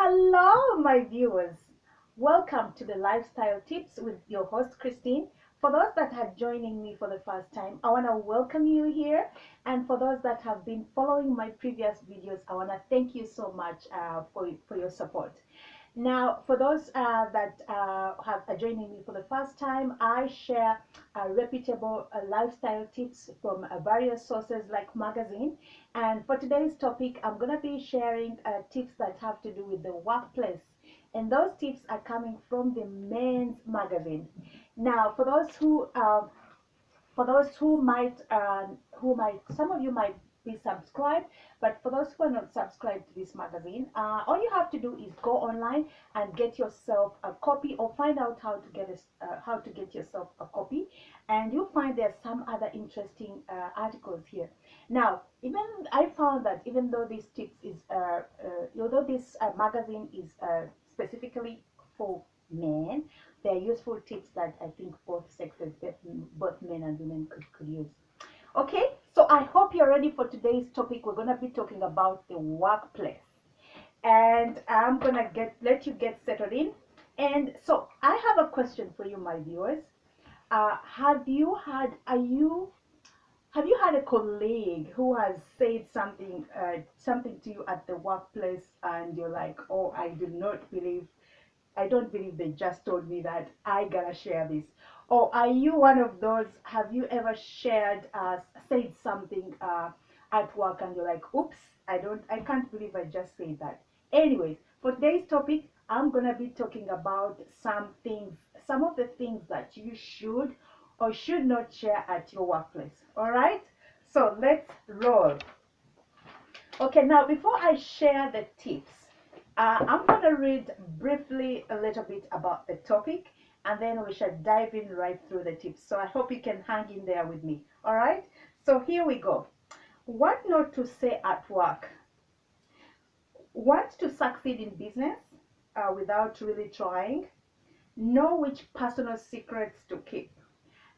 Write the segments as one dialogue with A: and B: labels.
A: Hello, my viewers. Welcome to the Lifestyle Tips with your host, Christine. For those that are joining me for the first time, I want to welcome you here. And for those that have been following my previous videos, I want to thank you so much for your support. Now, for those that are joining me for the first time, I share reputable lifestyle tips from various sources like magazine. And for today's topic, I'm going to be sharing tips that have to do with the workplace. And those tips are coming from the men's magazine. Now, for those who might some of you might be subscribed, but for those who are not subscribed to this magazine, all you have to do is go online and get yourself a copy, or find out how to get yourself a copy, and you'll find there's some other interesting articles here. Now, even I found that even though this tips is although this magazine is specifically for men, they're useful tips that I think both sexes, both men and women, could use. Okay, so I hope you're ready for today's topic. We're going to be talking about the workplace, and I'm going to let you get settled in. And so I have a question for you, my viewers. Have you had a colleague who has said something to you at the workplace, and you're like, oh, I don't believe they just told me that. I gotta share this. Or are you one of those? Have you ever said something at work, and you're like, oops, I can't believe I just said that. Anyways, for today's topic, I'm gonna be talking about some of the things that you should or should not share at your workplace. All right. So let's roll. Okay, now before I share the tips, I'm going to read briefly a little bit about the topic, and then we shall dive in right through the tips. So I hope you can hang in there with me. All right, so here we go. What not to say at work. Want to succeed in business without really trying. Know which personal secrets to keep.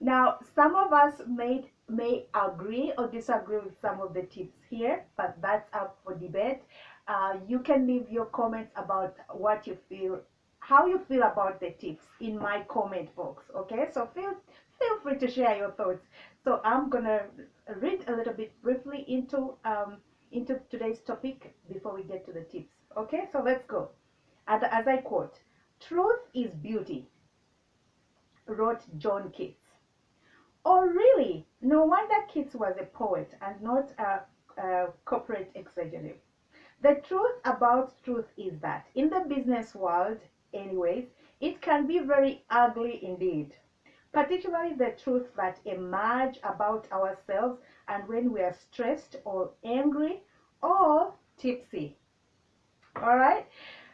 A: Now, some of us may agree or disagree with some of the tips here, but that's up for debate. You can leave your comments about what you feel, how you feel about the tips in my comment box. Okay, so feel free to share your thoughts. So I'm gonna read a little bit briefly into today's topic before we get to the tips. Okay, so let's go. And as I quote, "Truth is beauty," wrote John Keats. Oh, really? No wonder Keats was a poet and not a corporate executive. The truth about truth is that in the business world, anyways, it can be very ugly indeed. Particularly the truths that emerge about ourselves and when we are stressed or angry or tipsy. All right?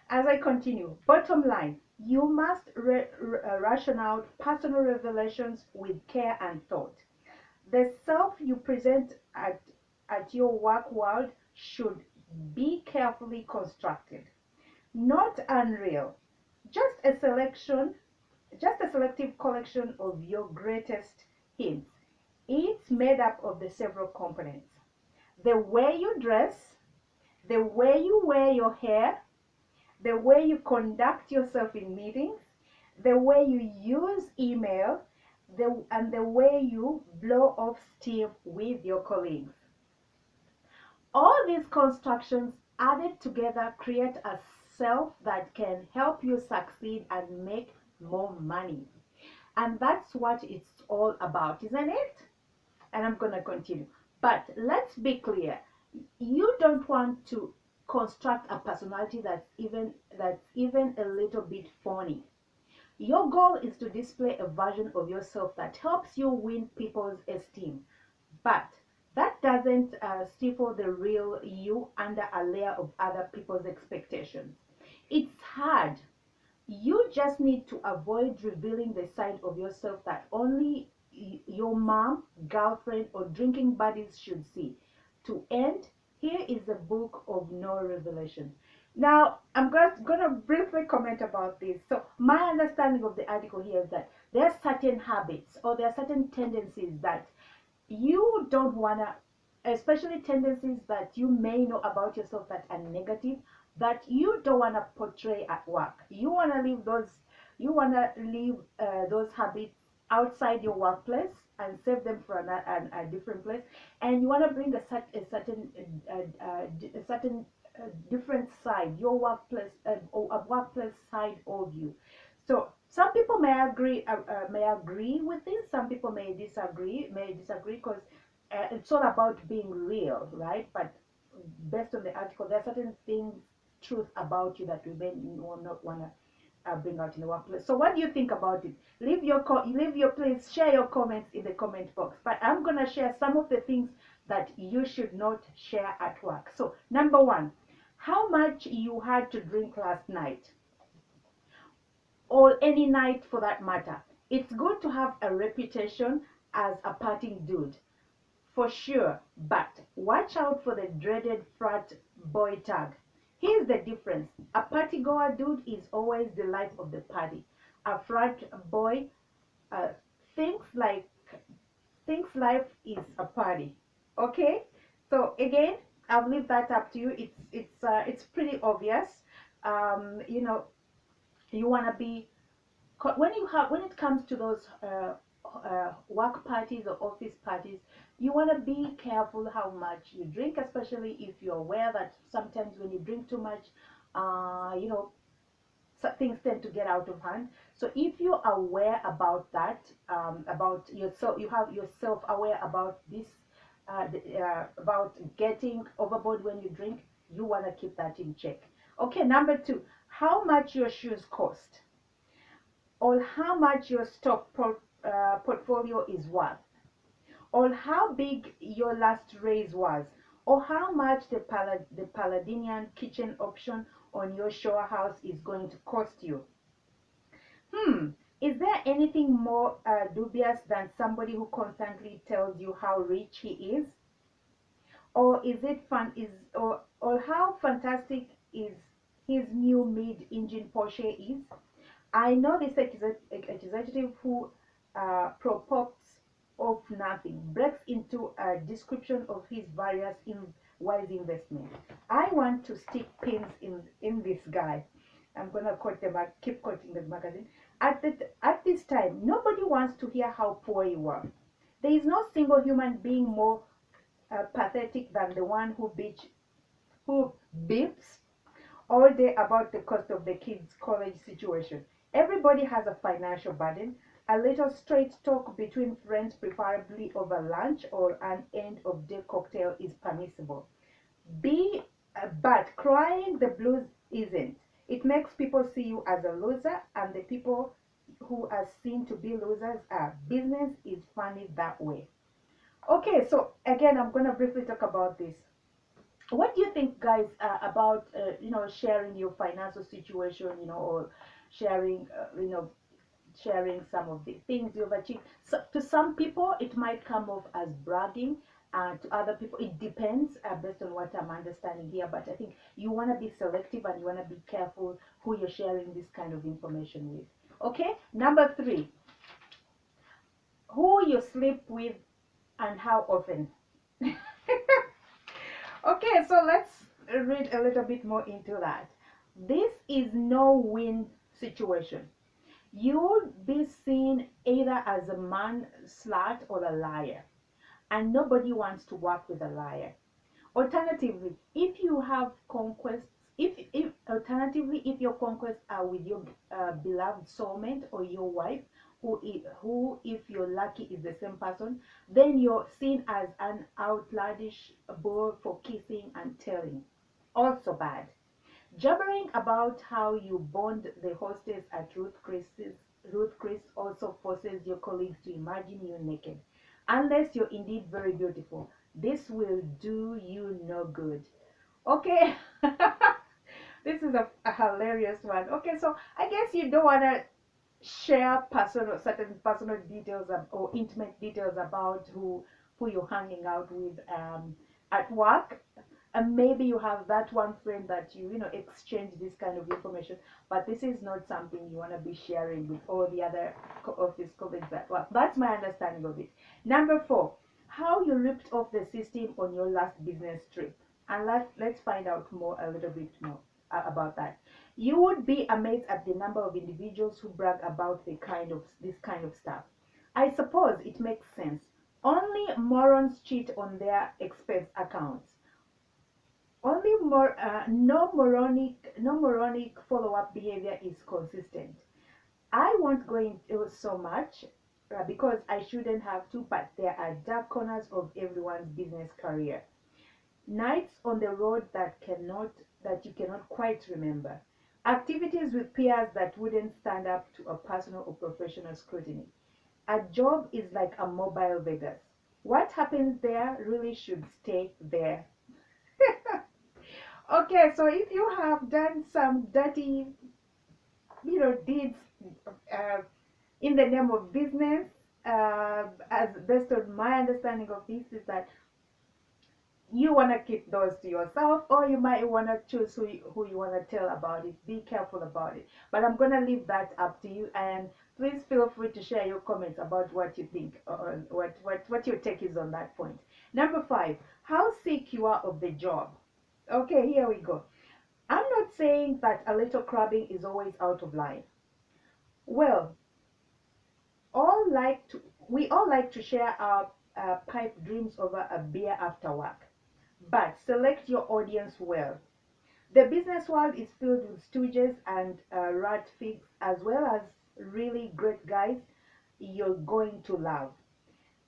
A: As I continue, bottom line, you must ration out personal revelations with care and thought. The self you present at your work world should be carefully constructed, not unreal. Just a selection, just a selective collection of your greatest hits. It's made up of the several components: the way you dress, the way you wear your hair, the way you conduct yourself in meetings, the way you use email, and the way you blow off steam with your colleagues. All these constructions added together create a self that can help you succeed and make more money. And that's what it's all about, isn't it? And I'm going to continue. But let's be clear. You don't want to construct a personality that's even a little bit phony. Your goal is to display a version of yourself that helps you win people's esteem. But that doesn't stifle the real you under a layer of other people's expectations. It's hard. You just need to avoid revealing the side of yourself that only your mom, girlfriend, or drinking buddies should see. To end, here is the book of no revelation. Now, I'm going to briefly comment about this. So, my understanding of the article here is that there are certain habits or there are certain tendencies that you don't want to, especially tendencies that you may know about yourself that are negative, that you don't want to portray at work. You want to leave those habits outside your workplace and save them for a different place, and you want to bring a certain different side, your workplace, or a workplace side of you. So some people may agree with this. Some people may disagree because it's all about being real, right? But based on the article, there are certain things, truth about you that we may not want to bring out in the workplace. So what do you think about it? Please share your comments in the comment box. But I'm gonna share some of the things that you should not share at work. So number one, how much you had to drink last night, or any night for that matter. It's good to have a reputation as a partying dude, for sure, but watch out for the dreaded frat boy tag. Here's the difference. A party goer dude is always the life of the party. A frat boy uh, thinks like thinks life is a party. Okay? So again, I'll leave that up to you. It's pretty obvious. You know, you wanna be when it comes to those work parties or office parties, you want to be careful how much you drink, especially if you're aware that sometimes when you drink too much, you know, things tend to get out of hand. So if you're aware about that, about yourself, you have yourself aware about this, about getting overboard when you drink, you want to keep that in check. Okay, number two, how much your shoes cost, or how much your portfolio is worth, or how big your last raise was, or how much the Paladinian kitchen option on your shower house is going to cost you. Is there anything more dubious than somebody who constantly tells you how rich he is? Or is it fun? Or how fantastic is his new mid-engine Porsche is? I know this executive who propops of nothing, breaks into a description of his various wise investments. I want to stick pins in this guy. I'm gonna keep quoting the magazine. At this time, nobody wants to hear how poor you are. There is no single human being more pathetic than the one who beeps all day about the cost of the kids' college situation. Everybody has a financial burden. A little straight talk between friends, preferably over lunch or an end of day cocktail, is permissible. But crying the blues isn't. It makes people see you as a loser, and the people who are seen to be losers are. Business is funny that way. Okay, so again, I'm going to briefly talk about this. What do you think, guys, about sharing your financial situation, or sharing sharing some of the things you've achieved? So to some people it might come off as bragging, to other people it depends, based on what I'm understanding here. But I think you want to be selective and you want to be careful who you're sharing this kind of information with. Okay, number three, who you sleep with and how often. Okay, so let's read a little bit more into that. This is no win situation. You'll be seen either as a man slut or a liar, and nobody wants to work with a liar. Alternatively, if you have conquests, if alternatively, if your conquests are with your beloved soulmate or your wife, who, if you're lucky, is the same person, then you're seen as an outlandish bore for kissing and telling. Also bad. Jabbering about how you boned the hostess at Ruth Chris also forces your colleagues to imagine you naked. Unless you're indeed very beautiful, this will do you no good. Okay, this is a hilarious one. Okay, so I guess you don't want to share certain personal details, or intimate details about who you're hanging out with at work. And maybe you have that one friend that you exchange this kind of information, but this is not something you want to be sharing with all the other office colleagues at work. That's my understanding of it. Number four, how you ripped off the system on your last business trip. And let's find out more, a little bit more about that. You would be amazed at the number of individuals who brag about this kind of stuff. I suppose it makes sense. Only morons cheat on their expense accounts. Only no moronic follow-up behavior is consistent. I won't go into so much because I shouldn't have to, but there are dark corners of everyone's business career. Nights on the road that you cannot quite remember. Activities with peers that wouldn't stand up to a personal or professional scrutiny. A job is like a mobile Vegas. What happens there really should stay there. Okay, so if you have done some dirty, deeds uh, in the name of business, as based on my understanding of this, is that you want to keep those to yourself, or you might want to choose who you want to tell about it. Be careful about it, but I'm going to leave that up to you, and please feel free to share your comments about what you think, or what your take is on that point. Number 5, how sick you are of the job. Okay, here we go. I'm not saying that a little crabbing is always out of line. Well, all like to we all like to share our pipe dreams over a beer after work, but select your audience well. The business world is filled with stooges and rat figs, as well as really great guys you're going to love.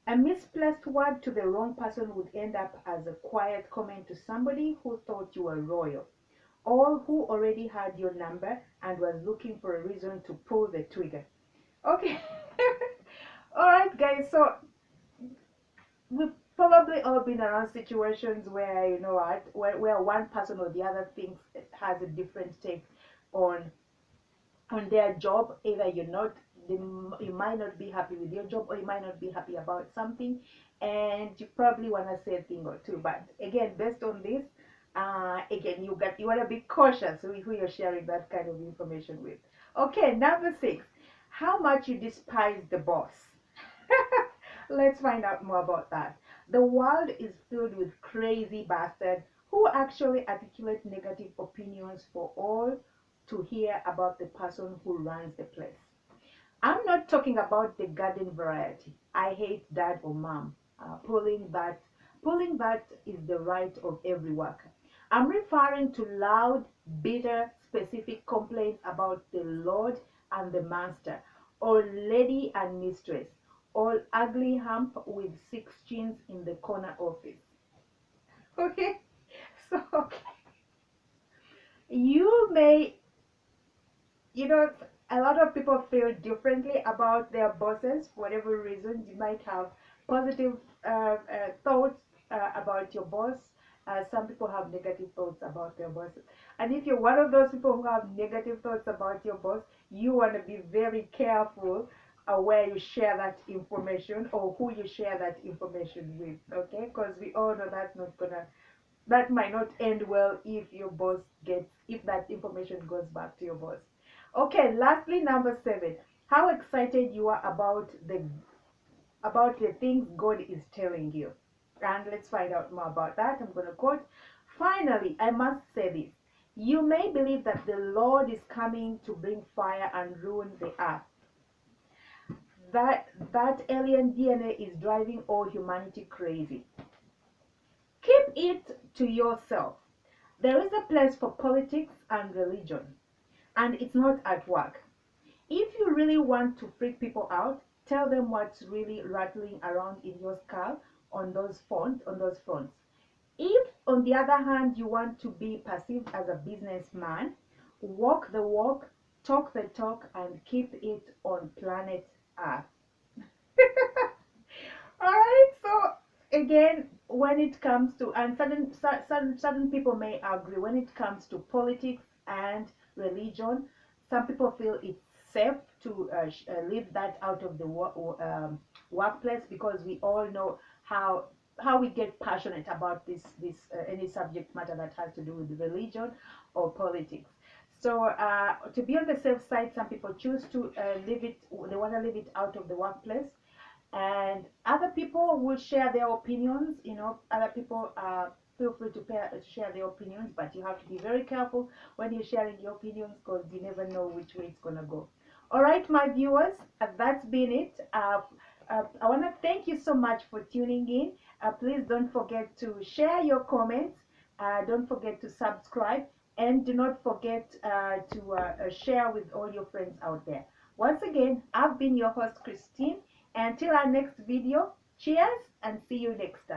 A: A misplaced word to the wrong person would end up as a quiet comment to somebody who thought you were royal, or who already had your number and was looking for a reason to pull the trigger. Okay. All right, guys. So we've probably all been around situations where, what, where one person or the other thinks it has a different take on their job. Either you might not be happy with your job, or you might not be happy about something, and you probably want to say a thing or two. But again, based on this, again, you want to be cautious with who you're sharing that kind of information with. Okay, number 6, how much you despise the boss. Let's find out more about that. The world is filled with crazy bastards who actually articulate negative opinions for all to hear about the person who runs the place. I'm not talking about the garden variety. I hate dad or mom. Pulling that is the right of every worker. I'm referring to loud, bitter, specific complaints about the Lord and the Master, or lady and mistress, or ugly hump with 6 chins in the corner office. Okay, so you may a lot of people feel differently about their bosses for whatever reason. You might have positive thoughts about your boss. Some people have negative thoughts about their bosses. And if you're one of those people who have negative thoughts about your boss, you want to be very careful where you share that information, or who you share that information with. Okay, because we all know that might not end well if that information goes back to your boss. Okay, lastly, number 7, how excited you are about the things God is telling you. And let's find out more about that. I'm going to quote, finally, I must say this. You may believe that the Lord is coming to bring fire and ruin the earth. That alien DNA is driving all humanity crazy. Keep it to yourself. There is a place for politics and religion, and it's not at work. If you really want to freak people out, tell them what's really rattling around in your skull on those fronts. If, on the other hand, you want to be perceived as a businessman, walk the walk, talk the talk, and keep it on planet Earth. All right, so again, when it comes to, and certain people may agree, when it comes to politics and religion, some people feel it's safe to leave that out of the workplace, because we all know how we get passionate about this any subject matter that has to do with religion or politics. So to be on the safe side, some people choose to leave it. They want to leave it out of the workplace, and other people will share their opinions. Other people feel free to share their opinions, but you have to be very careful when you're sharing your opinions because you never know which way it's going to go. All right, my viewers, that's been it. I want to thank you so much for tuning in. Please don't forget to share your comments. Don't forget to subscribe. And do not forget to share with all your friends out there. Once again, I've been your host, Christine. Until our next video, cheers and see you next time.